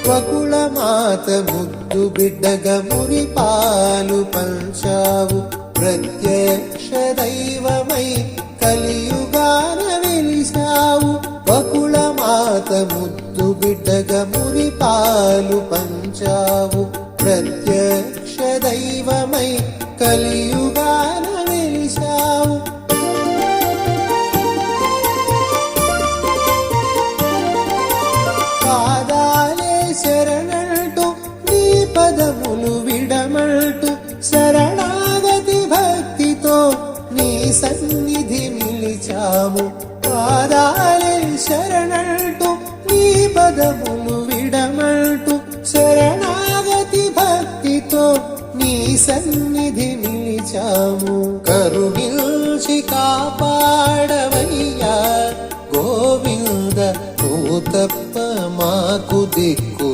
వకుళ మాత ముద్దు బిడ్డగా మురిపాలు పంచావు. ప్రత్యక్ష దైవమై కలియుగాన వెలిసావు. వకుళ మాత ముద్దు బిడ్డగా మురిపాలు పంచావు. ప్రత్యక్ష దైవమై కలియుగాన వెలిసావు. పాదాలే శరణంటూ నీ పదములు విడమంటూ శరణాగతి భక్తితో నీ సన్నిధి నిలిచాము. పాదాలే శరణంటూ నీ పదములు విడమంటూ శరణాగతి భక్తితో నీ సన్నిధి నిలిచాము. కరుణించి కాపాడవయ్యా గోవింద, నువ్వు తప్ప మాకు దిక్కు